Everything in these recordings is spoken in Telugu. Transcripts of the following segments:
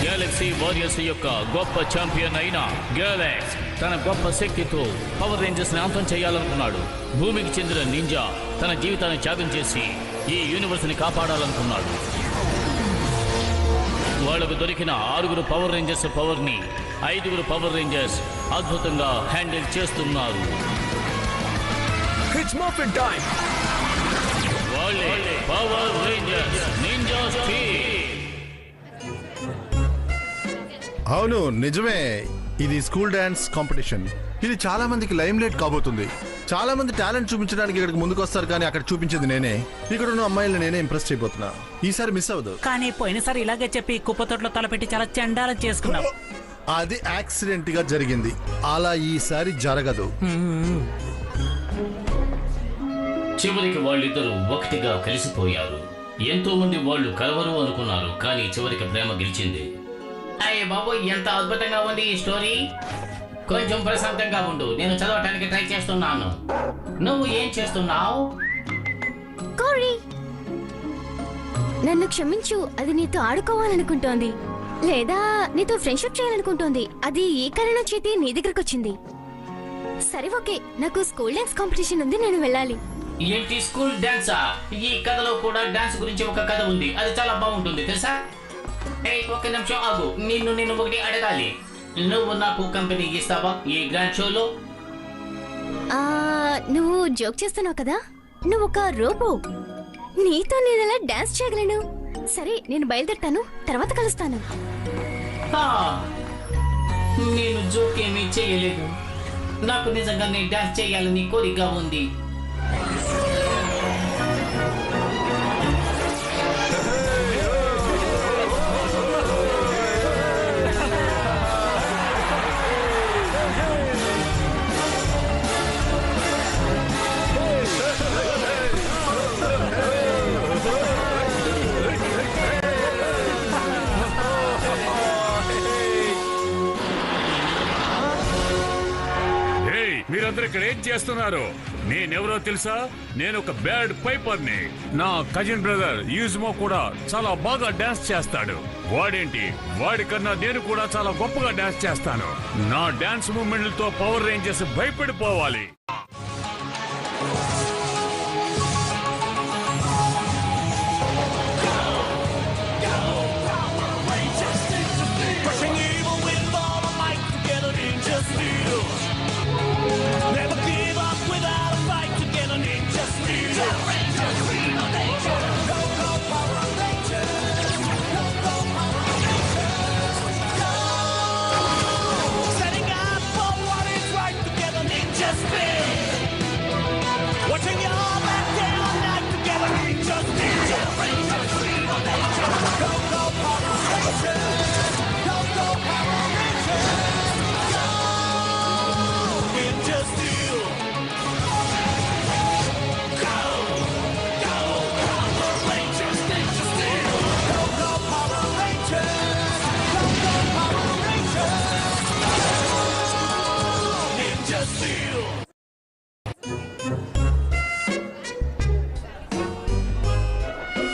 గ్యాలక్సీ వారియర్స్ యొక్క గొప్ప ఛాంపియన్ అయిన గ్యాలక్స్ తన గొప్ప శక్తితో పవర్ రేంజర్స్ ని అంతం చేయాలనుకున్నాడు. భూమికి చెందిన నింజా తన జీవితాన్ని త్యాగం చేసి ఈ యూనివర్స్ ని కాపాడాలనుకున్నాడు. వాళ్లకు దొరికిన 6 పవర్ రేంజర్స్ పవర్ ని 5 పవర్ రేంజర్స్ అద్భుతంగా హ్యాండిల్ చేస్తున్నారు. వాళ్ళే పవర్ రేంజర్స్ నింజా స్టీల్. అవును, నిజమే. ఇది స్కూల్ డాన్స్ కాంపిటీషన్. ఇది చాలా మందికి లైమ్ లైట్ కాబోతుంది. చాలా మంది టాలెంట్ చూపించడానికి ఇక్కడికి ముందుకు వస్తారు, కానీ అక్కడ చూపించేది నేనే. ఇక్కడ ఉన్న అమ్మాయిలను నేనే ఇంప్రెస్ చేయబోతున్నా. ఈసారి మిస్ అవ్వదు. కానీ పోయినసారి ఇలాగే చెప్పి కుప్పతోటలో తలపెట్టి చాలా చండాలం చేసుకున్నాం. అది యాక్సిడెంట్ గా జరిగింది. అలా ఈసారి జరగదు. చివరికి వాళ్ళిద్దరూ ఒకటిగా కలిసిపోయారు. ఎంతో మంది వాళ్ళు కలవరు అనుకున్నారు, కానీ చివరికి ప్రేమ గెలిచింది. అయ్యే బాబు, ఎంత అద్భుతంగా ఉంది ఈ స్టోరీ. కొంచెం ప్రశాంతంగా ఉండు, నేను చదవటానికి ట్రై చేస్తున్నాను. నువ్వు ఏం చేస్తున్నావు? కోరి, నన్ను క్షమించు. అది నీతో ఆడుకోవాలనుకుంటోంది, లేదా నీతో ఫ్రెండ్షిప్ చేయాలనుకుంటోంది. అది ఈ కారణం చేతి నీ దగ్గరకు వచ్చింది. సరే, ఓకే. నాకు స్కూల్ డాన్స్ కాంపిటీషన్ ఉంది, నేను వెళ్ళాలి. ఏంటి స్కూల్ డాన్సా? ఈ కథలో కూడా డాన్స్ గురించి ఒక కథ ఉంది, అది చాలా బాగుంటుంది తెలుసా. ఒక నిమిషం ఆగు, నేను ఒకటి అడగాలి. నువ్వు నాకు కంపెనీ ఇస్తావా ఈ గ్రాండ్ షోలో? నువ్వు జోక్ చేస్తున్నావు కదా. నువ్వు ఒక రోబో, నీతో నేను ఎలా డాన్స్ చేయగలను? సరే, నేను బయలుదేరుతాను, తర్వాత కలుస్తాను. నేను జోక్ ఏమీ చేయలేదు. నాకు నిజంగానే డాన్స్ చేయాలని కోరిక ఉంది. మీరందరూ ఇక్కడ ఏం చేస్తున్నారు? నేనెవరో తెలుసా? నేను ఒక బ్యాడ్ పైపర్ని. నా కజిన్ బ్రదర్ యూజ్మో కూడా చాలా బాగా డాన్స్ చేస్తాడు. వాడేంటి, వాడికన్నా నేను కూడా చాలా గొప్పగా డాన్స్ చేస్తాను. నా డాన్స్ మూవ్మెంట్లతో పవర్ రేంజర్స్ భయపడిపోవాలి.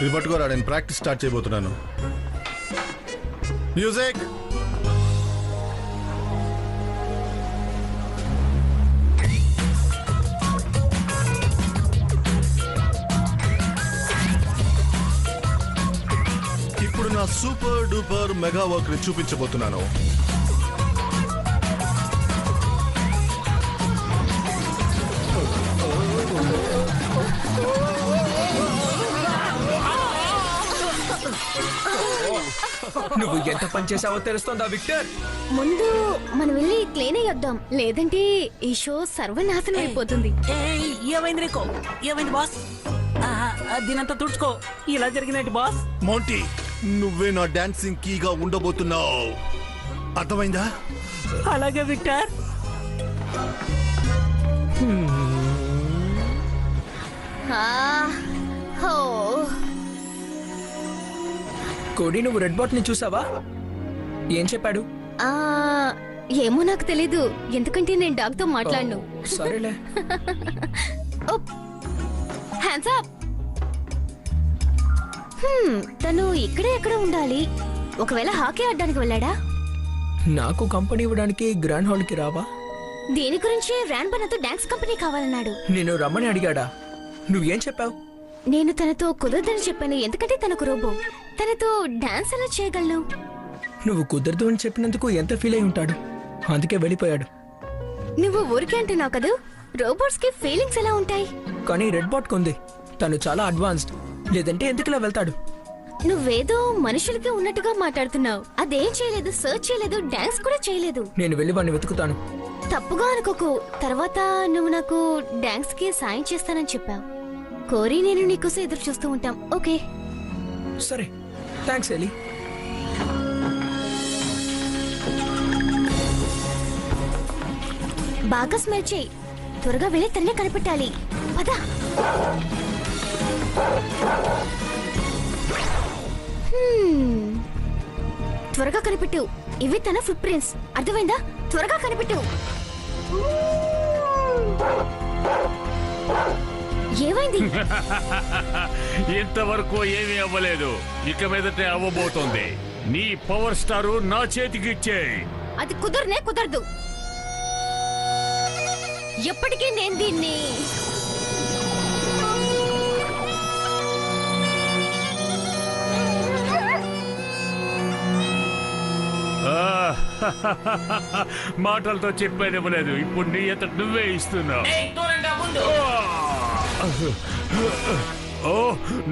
ఇది పట్టుకోరా, నేను ప్రాక్టీస్ స్టార్ట్ చేయబోతున్నాను. మ్యూజిక్. ఇప్పుడు నా సూపర్ డూపర్ మెగా వర్క్ ని చూపించబోతున్నాను. నువ్వు ఎంత పని చేసావో తెలుస్తుందా విక్టర్? ముందు మనం వెళ్ళి క్లీన్ అయ్యొద్దాం, లేదంటే ఈ షో సర్వనాశనం అయిపోతుంది. ఏమైంది నీకు? ఏమైంది బాస్? దీనంతా తుడుచుకో. ఇలా జరిగినట్టు బాస్. మౌంటీ, నువ్వే నా డాన్సింగ్ కీగా ఉండబోతున్నావు, అర్థమైందా? అలాగే విక్టర్. కోడి, నువ్వు రెడ్ బాట్ ని చూసావా? ఏం చెప్పాడు? ఏమో నాకు తెలీదు, ఎందుకంటే నేను డాగ్ తో మాట్లాడను. సరేలే. Hands up. తను ఇక్కడే ఎక్కడ ఉండాలి. ఒకవేళ హాకీ ఆడడానికి వెళ్ళాడా? నాకు కంపెనీ ఇవ్వడానికి గ్రాండ్ హాల్కి రావా? దీని గురించి రాన్బో నాతో డాన్స్ కంపెనీ కావాలన్నాడు. నేను రమ్మని అడిగాడా? నువ్వేం చెప్పావు? నేను తనతో కుదరదని చెప్పాను, ఎందుకంటే తనకు రోబో. తనతో డాన్స్ ఎలా చేయగలను? నువ్వు కుదరదు అని చెప్పినందుకు ఎంత ఫీల్ అయి ఉంటాడు, అందుకే వెళ్ళిపోయాడు. నువ్వు ఊరికే అంటున్నావు కదా, రోబోట్స్ కి ఫీలింగ్స్ ఎలా ఉంటాయి? కానీ రెడ్ బాట్ కొంది, తను చాలా అడ్వాన్స్డ్, లేదంటే ఎందుకులా వెళ్తాడు? నువ్వేదో మనుషులకి ఉన్నట్టుగా మాట్లాడుతున్నావు. అదేం చేయలేదు, సర్చ్ చేయలేదు, డాన్స్ కూడా చేయలేదు. నేను వెళ్ళి వాడిని వెతుకుతాను. తప్పుగా అనుకోకు. తర్వాత నువ్వు నాకు డాన్స్ కి సాయం చేస్తానని చెప్పావు. కోరి నేను నీకోసం ఎదురు చూస్తూ ఉంటాం. ఓకే సరే, థ్యాంక్స్ ఎలీ. బాగా స్మెల్ చేయి. త్వరగా వెళ్ళి తన్నే కనిపెట్టాలి. పద. త్వరగా కనిపెట్టు. ఇవి తన ఫుట్ ప్రింట్స్, అర్థమైందా? త్వరగా కనిపెట్టు. ఏమైంది? ఇంతవరకు ఏమీ అవ్వలేదు, ఇక మీదటే అవ్వబోతోంది. నీ పవర్ స్టారు నా చేతికి ఇచ్చేయి. అది కుదరదు. ఎప్పటికీ నేను దీన్ని మాటలతో చెప్పేదివ్వలేదు, ఇప్పుడు నీ అంత నువ్వే ఇస్తున్నావు. ఓ,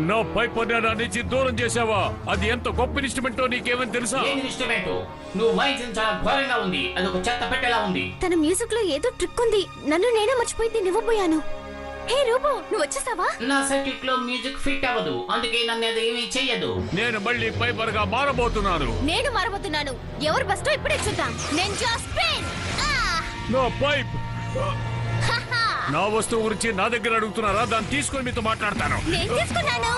నా పైపర్ నా నుంచి దూరం చేసావా? అది ఎంత గొప్ప ఇన్స్ట్రుమెంటో నీకేమని తెలుసా? నువ్వు వాయించిన చాలా ఘోరంగా ఉంది, అది ఒక చెత్త పెట్టేలా ఉంది. తన మ్యూజిక్ లో ఏదో ట్రిక్ ఉంది, నన్ను నేనే మర్చిపోయి దీన్ని ఇవ్వబోయాను. హే రోబో, నువ్వు వచ్చేసావా? నా సర్క్యూట్ లో మ్యూజిక్ ఫిట్ అవ్వదు, అందుకే నన్ను అది ఏమీ చెయ్యదు. నేను మళ్ళీ పైపర్ గా మారబోతున్నాను. నేను మారబోతున్నాను. ఎవరు బెస్టో ఇప్పుడే చూద్దాం. Ninja spin. నా పైప్, నా వస్తువు గురించి నా దగ్గర అడుగుతున్నారా? దాన్ని తీసుకొని మీతో మాట్లాడతాను. నేను తీసుకున్నాను.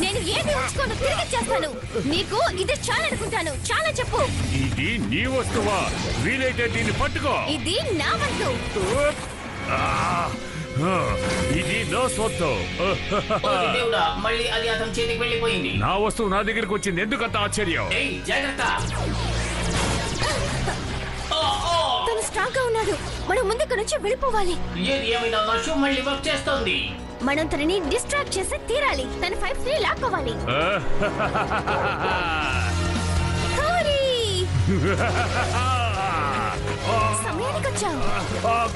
నేను ఏది ఉంచుకోను, తిరిగి చేస్తాను. నీకు ఇది చాలా అనుకుంటాను. చాలా చెప్పు. ఇది నీ వస్తువా? వీలైతే దీన్ని పట్టుకో. ఇది నా వంతు. ఇది నా సొత్తు. దేవుడా, మళ్ళీ అది అతని చేతికి వెళ్ళిపోయింది. నా వస్తువు నా దగ్గరికి వచ్చింది, ఎందుకంత ఆశ్చర్యం? జాగ్రత్త. తను స్ట్రాంగ్ గా ఉన్నాడు. మనం ముందుకు నుంచి వెళ్ళిపోవాలి. ఏది ఏమైనా నా షూ మళ్ళీ వర్క్ చేస్తోంది. మనం తనని డిస్ట్రాక్ట్ చేసి తీరాలి. తన ఫైవ్స్ ని లాక్కోవాలి. సమయానికి వచ్చావు.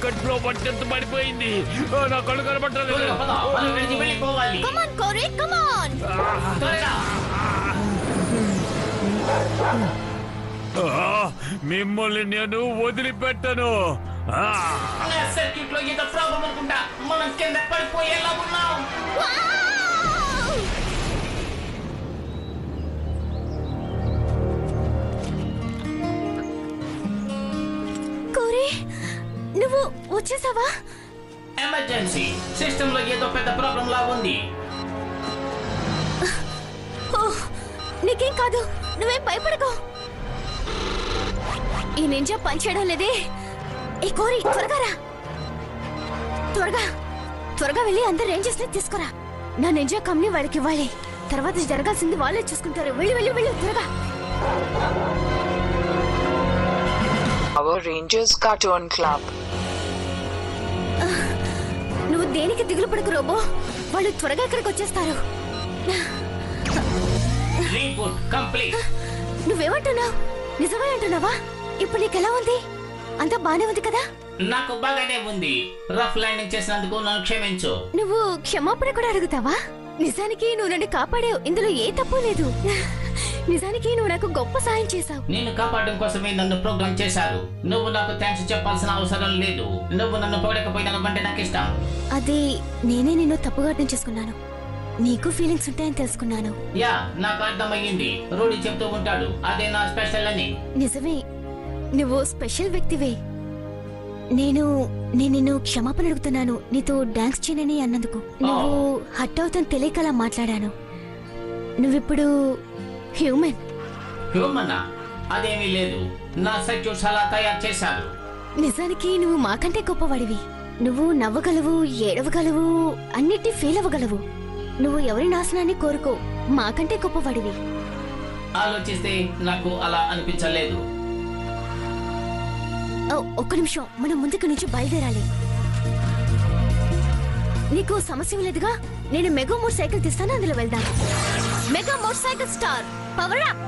కట్లో పట్టెంత పడిపోయింది, నా కళ్ళు కనబట్టలేదు. వెళ్ళిపోవాలి. కమాన్ కోరి, కమాన్. మిమ్మల్ని నేను వదిలిపెట్టను. సర్క్యూట్ లో ఏదో ప్రాబ్లం అనుకుంటా, మనం కింద పడిపోయేలా ఉన్నాం. కోరి, నువ్వు వచ్చేసావా? ఎమర్జెన్సీ, సిస్టమ్ లో ఏదో పెద్ద ప్రాబ్లం లా ఉంది. నీకేం కాదు, నువ్వేం భయపడకు. ఈ నింజా పనిచేయడం లేదే. ఏ కోరి, త్వరగా రా. త్వరగా వెళ్ళి అందరు రేంజర్స్ ని తీసుకురా. నా నింజా కంపెనీ వాళ్ళకి ఇవ్వాలి. తర్వాత జరగాల్సింది వాళ్ళే చూసుకుంటారు. వెళ్ళు త్వరగా. Our Rangers Cartoon Club. నువ్వు దేనికి దిగులు పడకు రోబో, వాళ్ళు త్వరగా ఇక్కడికి వచ్చేస్తారు. Reboot complete. నువ్వేమంటున్నావు? నిజమే అంటున్నావా? ఇప్పుడు నీకెలా ఉంది? అంతా బానే ఉంది కదా? నాకు బాగానే ఉంది. రఫ్ ల్యాండింగ్ చేసినందుకు నన్ను క్షమించు. నువ్వు క్షమాపణ కూడా అడుగుతావా? నిజానికి నువ్వు నన్ను కాపాడావు, ఇందులో ఏ తప్పు లేదు. నిజానికి నువ్వు నాకు గొప్ప సాయం చేశావు. నేను కాపాడడం కోసమే నన్ను ప్రోగ్రామ్ చేశారు. నువ్వు నాకు థ్యాంక్స్ చెప్పాల్సిన అవసరం లేదు. నువ్వు నన్ను పొగడకపోయినావంటే నాకు ఇష్టం. అది నేనే నిన్ను తప్పుగా అర్థం చేసుకున్నాను. నీకు ఫీలింగ్స్ ఉంటాయని తెలుసుకున్నాను. యా, నాకు అర్థమయ్యింది. రూడీ చెప్తూ ఉంటాడు అదే నా స్పెషల్ అని. నిజమే, నువ్వు స్పెషల్ వ్యక్తివే. నేను నిన్ను క్షమాపణ అడుగుతున్నాను, నీతో డాన్స్ చేయనని అన్నందుకు. నువ్వు హట్ అవుతాను తెలియకలా మాట్లాడాను. నువ్విప్పుడు హ్యూమన్ అదేమీ లేదు. నా సర్క్యూట్స్ అలా తయారు చేశారు. నిజానికి నువ్వు మాకంటే గొప్పవాడివి. నువ్వు నవ్వగలవు, ఏడవగలవు, అన్నిటి ఫెయిల్ అవ్వగలవు. నువ్వు ఎవరి నాశనాన్ని కోరుకో, మాకంటే గొప్పవాడివి. ఆలోచిస్తే నాకు అలా అనిపించలేదు. ఒక్క నిమిషం, మనం ముందుకు నుంచి బయలుదేరాలి. నీకు సమస్య లేదుగా? నేను మెగా మోటార్ సైకిల్ తీస్తాను, అందులో వెళ్దాం. Mega motor cycle star power up.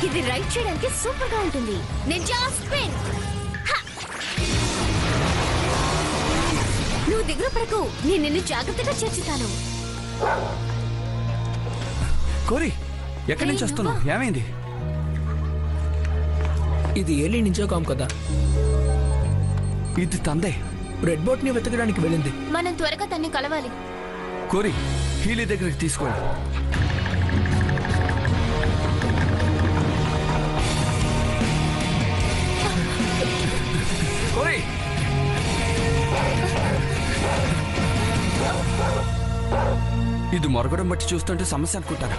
ఇది రైడ్ చేయడానికి సూపర్ గా ఉంటుంది. Ninja spin. నువ్వు దిగులు పడకు, నేను నిన్ను జాగ్రత్తగా చేర్చుతాను. కోరి, ఎక్కడి నుంచి వస్తున్నావు? ఏమైంది? ఇది ఏలీ నింజా కామ్ కదా. ఇది తందే. రెడ్ బోట్ ని వెతకడానికి వెళ్ళింది. మనం త్వరగా తన్ని కలవాలి. కోరి, హీలీ దగ్గరికి తీసుకెళ్ళి. కోరి, ఇది మొరగడం బట్టి చూస్తుంటే సమస్య అనుకుంటాను.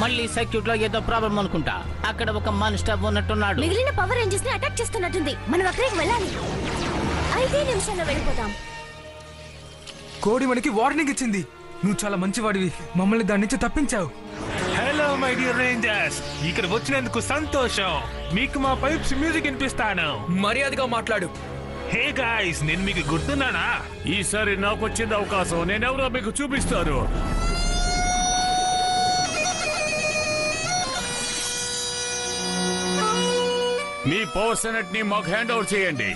మళ్ళీ సర్క్యూట్ లో ఏదో ప్రాబ్లం అనుకుంటా. అక్కడ ఒక మాన్స్టర్ ఉన్నట్టున్నాడు. మిగిలిన పవర్ రేంజర్స్ ని అటాక్ చేస్తున్నట్టుంది. మనం అక్కడికి వెళ్ళాలి. 5 నిమిషాల్లో వెళ్ళిపోదాం. కోడి మనకి వార్నింగ్ ఇచ్చింది. నువ్వు చాలా మంచివాడివి, మమ్మల్ని దాని నుంచి తప్పించావు. హలో మై డియర్ రేంజర్స్, ఇక్కడ వచ్చినందుకు సంతోషం. మీకు మా పైప్స్ మ్యూజిక్ వినిపిస్తాను. మర్యాదగా మాట్లాడు. హే గాయ్స్, నేను మీకు గుర్తున్నానా? ఈసారి నాకు వచ్చింది అవకాశం, నేనెవరో మీకు చూపిస్తాను. మీ పవర్స్ అన్నిటిని మాకు హ్యాండ్ ఓవర్ చేయండి.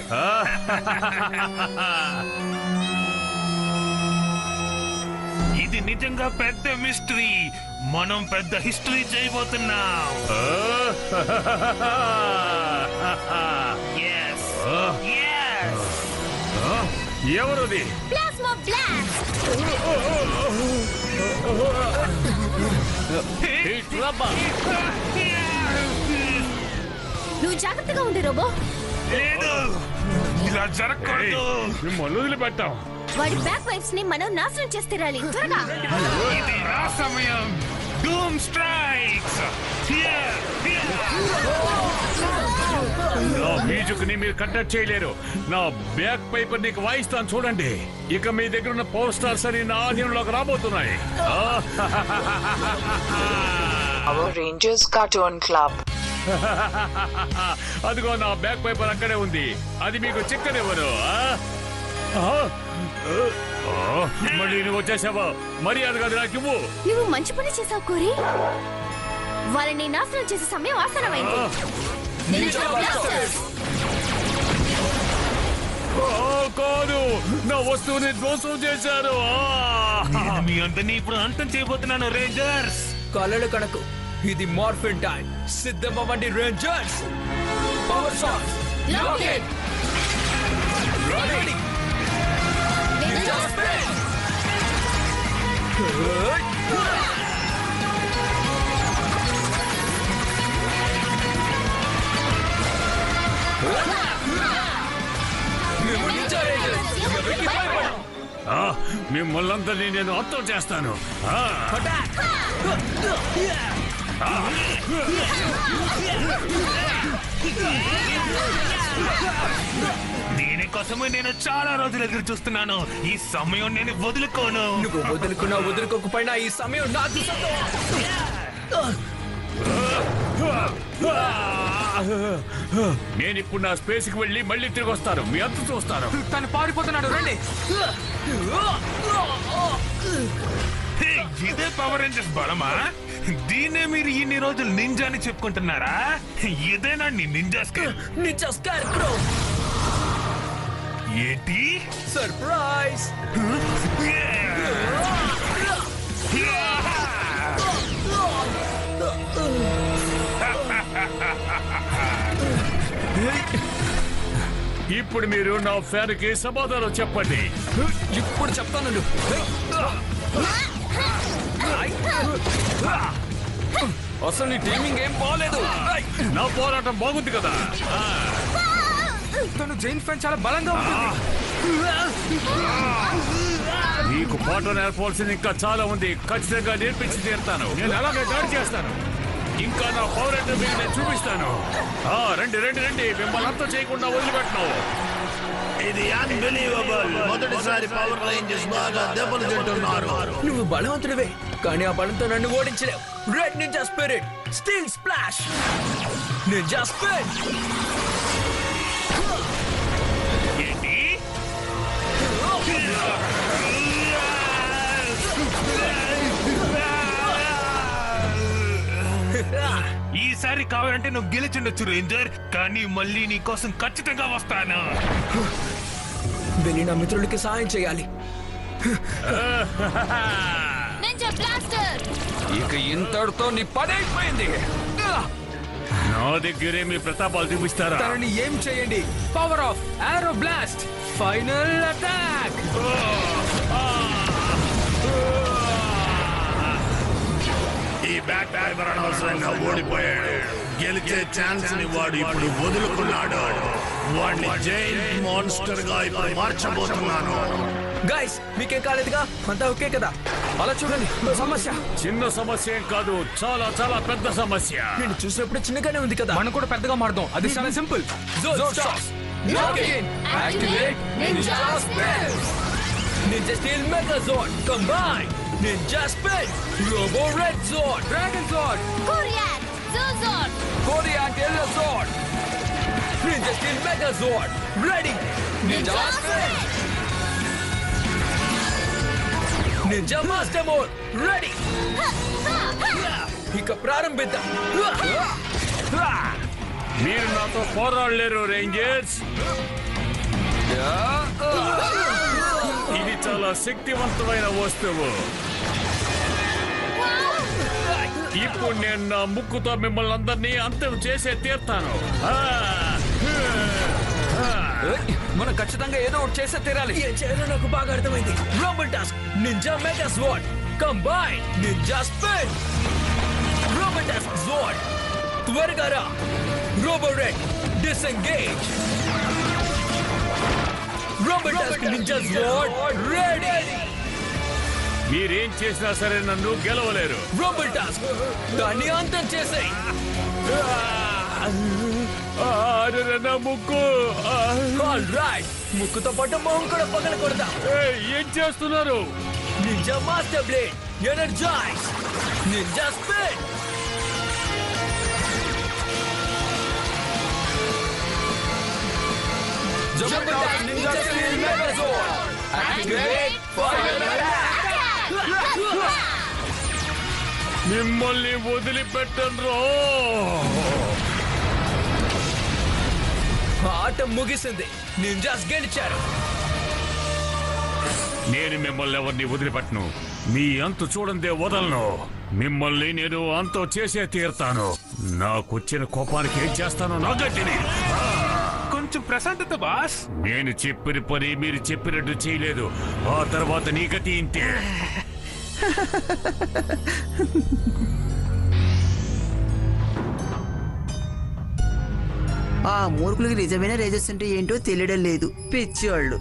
ఇది నిజంగా పెద్ద మిస్టరీ. మనం పెద్ద హిస్టరీ చేయబోతున్నాం. ఎవరది? Plasma blast. నువ్వు జాగ్రత్తగా ఉండు రోబో. లేదు, ఇలా జరగకూడదు. మిమ్మల్ని వదిలిపెట్టాం. వాడి బ్యాక్ వైఫ్స్ ని మనం నాశనం చేస్తే రాలి. త్వరగా. ఇది నా సమయం. డూమ్ స్ట్రైక్స్. నా మ్యూజిక్ ని మీరు కండక్ట్ చేయలేరు. నా బ్యాక్ పైపర్ నీకు వాయిస్తాను చూడండి. ఇక మీ దగ్గర ఉన్న పవర్ స్టార్స్ అని నా ఆధీనంలోకి రాబోతున్నాయి. Power Rangers Cartoon Club. అదిగో నా బ్యాక్ పైపర్ అక్కడే ఉంది. అది మీకు చిక్కనివ్వరు. మళ్ళీ నువ్వు వచ్చేసావా? మర్యాదగా అది నాకు ఇవ్వు. నువ్వు మంచి పని చేసావు కోరి. వాళ్ళని నాశనం చేసే సమయం ఆసనమైంది. కాదు, నా వస్తువుని ధ్వంసం చేశారు. నేను మీ అందరినీ ఇప్పుడు అంతం చేయబోతున్నాను రేంజర్స్. కలలు కనకు, ఇది మార్ఫిన్ టైం. సిద్ధమవ్వండి rangers. Power shot. Locket. Ready. Ninja spin. మిమ్మల్ందరినీ నేను అంతం చేస్తాను. దీనికోసమే నేను చాలా రోజులు ఎదురు చూస్తున్నాను. ఈ సమయం నేను వదులుకోను. నువ్వు వదులుకున్నా వదులుకోకపోయినా ఈ సమయం నాకు నేను ఇప్పుడు నా స్పేస్ కి వెళ్ళి మళ్ళీ తిరిగి వస్తాను. మీ అంత చూస్తాను. తను పారిపోతున్నాడు, రండి. హే, ఇదే పవర్ రేంజర్స్ బలమా? దీన్నే మీరు ఇన్ని రోజులు నింజా అని చెప్పుకుంటున్నారా? ఇదేనా నీ నింజా స్కేల్? నింజా స్కేల్ క్రో. ఏంటి? సర్ప్రైజ్. ఇప్పుడు మీరు నా ఫ్యాన్ కి సమాధానం చెప్పండి. ఇప్పుడు చెప్తాను. అసలు నీ టైమింగ్ ఏం బాగాలేదు. నా పోరాటం బాగుంది కదా. తను జైన్ ఫ్యాన్ చాలా బలంగా ఉంటుంది. నీకు పాట నేర్పాల్సింది ఇంకా చాలా ఉంది. ఖచ్చితంగా నేర్పించి తీరుతాను. నేను అలాగే దాడి చేస్తాను. ఇంకా నా పవర్ ఏంటో మీకు నేను చూపిస్తాను. రండి రండి రండి, మిమ్మల్ని అంతా చేయకుండా వదిలిపెట్టను. ఇది అన్బిలీవబుల్. మొదటిసారి పవర్ రేంజర్స్ బాగా దెబ్బలు తింటున్నారు. నువ్వు బలవంతుడివే, కానీ ఆ బలంతో నన్ను ఓడించలేవు. Red ninja spirit, steel splash, ninja spin. ఏంటి? ఈసారి కావాలంటే నువ్వు గెలిచుండొచ్చు రేంజర్, కానీ మళ్ళీ నీ కోసం ఖచ్చితంగా వస్తాను. వెళ్ళి నా మిత్రులకి సాయం చేయాలి. ఇక ఇంతటితో నీ పని అయిపోయింది. నా దగ్గరే మీ ప్రతాపాలు చూపిస్తారా? తనని ఏం చేయండి. పవర్ ఆఫ్ ఆరో బ్లాస్ట్, ఫైనల్ అటాక్. ఈ బ్యాక్ ఫైబర్ అనవసరంగా ఓడిపోయాడు. గెలిచే ఛాన్స్ ని వాడు ఇప్పుడు వదులుకున్నాడు. వాడిని జైంట్ మాన్స్టర్ గా ఇప్పుడు మార్చబోతున్నాను. గైస్, మీకేం కాలేదుగా? అంతా ఓకే కదా? అలా చూడండి, సమస్య చిన్న సమస్య ఏం కాదు, చాలా చాలా పెద్ద సమస్య. నేను చూసినప్పుడు చిన్నగానే ఉంది కదా. మనం కూడా పెద్దగా మారుదాం. అది చాలా simple. Ninja Steel Megazord combine. Ninja Spin, Robo Red Zord, Dragon Zord, Korean Zord. Korean Yellow Zord, Ninja Steel Megazord, ready. Ninja Spin, Ninja Master Mode, ready. ఇక ప్రారంభిద్దాం. మీరు నాతో పోరాడలేరు రేంజర్స్. ఇది చాలా శక్తివంతమైన వస్తువు. ఇప్పుడు నేను నా ముక్కుతో మిమ్మల్ని అందరినీ అంతం చేసే తీర్తాను. మనం ఖచ్చితంగా ఏదో ఒకటి చేసే తీరాలి. ఏం చేయాలో నాకు బాగా అర్థమైంది. రోబల్ task, ninja mega sword combine, ninja spin, రోబల్ టాస్క్ స్వార్డ్, త్వరగా రా. రోబో రెడ్ డిసెంగేజ్, రోబల్ టాస్క్ నింజా స్వార్డ్ రెడీ. మీరేం చేసినా సరే నన్ను గెలవలేరు. రోబల్ టాస్క్, దాన్ని అంతం చేసేయ్. నా ముక్కు. ఆల్ రైట్, ముక్కుతో పాటు మొహం కూడా పగల కొడతా. ఏం చేస్తున్నారు? Ninja master blade energise, ninja spin, ninja spin megazord, activate fire attack. మిమ్మల్ని వదిలిపెట్టను. ఆట ముగిసింది. నింజాస్ గెలిచారు. నేను మిమ్మల్ని ఎవరిని వదిలిపెట్టను. మీ అంతు చూడందే వదలను. మిమ్మల్ని నేను అంతం చేసే తీరుతాను. నాకొచ్చిన కోపానికి ఏం చేస్తానో నా గట్టిని. కొంచెం ప్రశాంతత బాస్. నేను చెప్పిన పని మీరు చెప్పినట్టు చేయలేదు. ఆ తర్వాత నీ గతి ఇంతే. ఆ మూర్ఖులకి నిజమైన రేజెస్ అంటే ఏంటో తెలియడం లేదు. పిచ్చివాళ్ళు.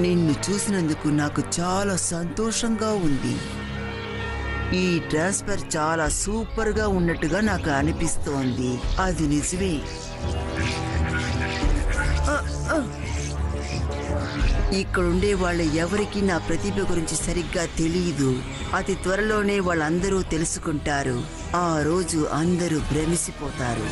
నిన్ను చూసినందుకు నాకు చాలా సంతోషంగా ఉంది. ఈ ట్రాన్స్ఫర్ చాలా సూపర్ గా ఉన్నట్టుగా నాకు అనిపిస్తోంది. అది నిజమే. ఇక్కడుండే వాళ్ళ ఎవరికి నా ప్రతిభ గురించి సరిగ్గా తెలియదు. అతి త్వరలోనే వాళ్ళందరూ తెలుసుకుంటారు. ఆ రోజు అందరూ భ్రమిసిపోతారు.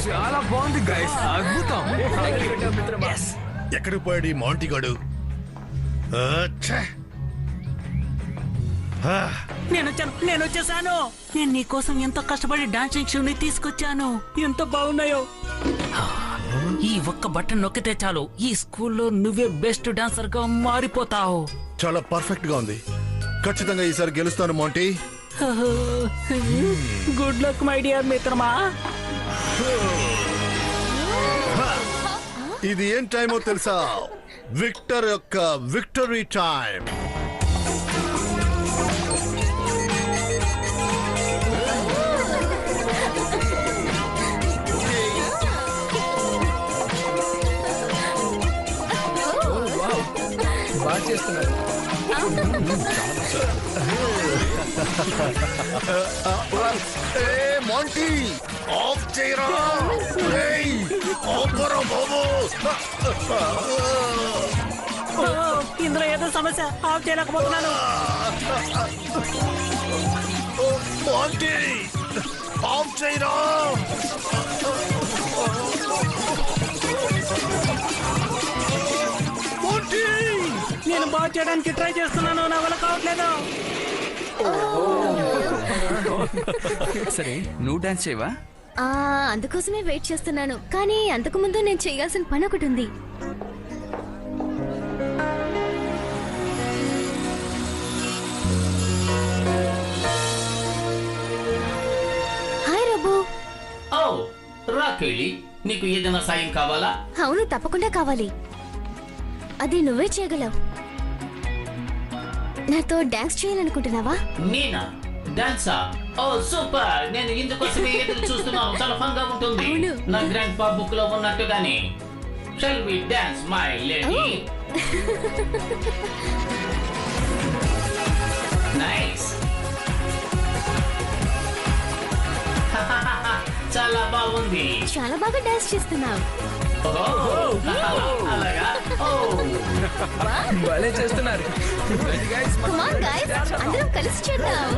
చాలా బాగుంది గైస్, అద్భుతం. ఎక్కడికి పోయాడు ఈ మాంటిగాడు? నేను వచ్చేసాను. నేను నీకోసం ఎంతో కష్టపడి డాన్సింగ్ షూని తీసుకొచ్చాను. ఎంత బాగున్నాయో. ఈ ఒక్క బటన్ నొక్కితే చాలు ఈ స్కూల్లో నువ్వే బెస్ట్ డాన్సర్ గా మారిపోతావు. చాలా పర్ఫెక్ట్ గా ఉంది. ఖచ్చితంగా ఈసారి గెలుస్తాను Monty. Good luck my dear మిత్రమా. ఇది ఏం టైమో తెలుసా? విక్టర్ యొక్క విక్టరీ టైం. బాగా చేస్తున్నారు. మోంటీ ఆఫ్ చేయరా. ఇందులో ఏదో సమస్య, ఆఫ్ చేయలేకపోతున్నాను. మోంటీ ఆఫ్ చేయరా. నేను బాగు చేయడానికి ట్రై చేస్తున్నాను, నా వల్ల కావట్లేదు. సరే నువ్వు డాన్స్ చేయవా? అందుకోసమే వెయిట్ చేస్తున్నాను. కానీ అంతకు ముందు నేను చేయాల్సిన పని ఒకటి ఉంది. హాయ్ రఘు. ఓ రాకేళి, నీకు ఏదైనా సాయం కావాలా? అవును, తప్పకుండా కావాలి. అది నువ్వే చేయగలవు. నాతో డాన్స్ చేయాలనుకుంటున్నావా? నేనా? డాన్సా? ఓ సూపర్! నేను ఇందుకోసమే ఎదురు చూస్తున్నాను. చాలా ఫన్ గా ఉంటుంది. నా గ్రాండ్ పా బుక్ లో ఉన్నట్టుగానే. Shall we dance, my lady? Nice. చాలా బాగుంది. చాలా బాగా డాన్స్ చేస్తున్నావు. అలాగా? భలే చేస్తున్నారు. Come on guys, అందరం కలిసి చేద్దాం.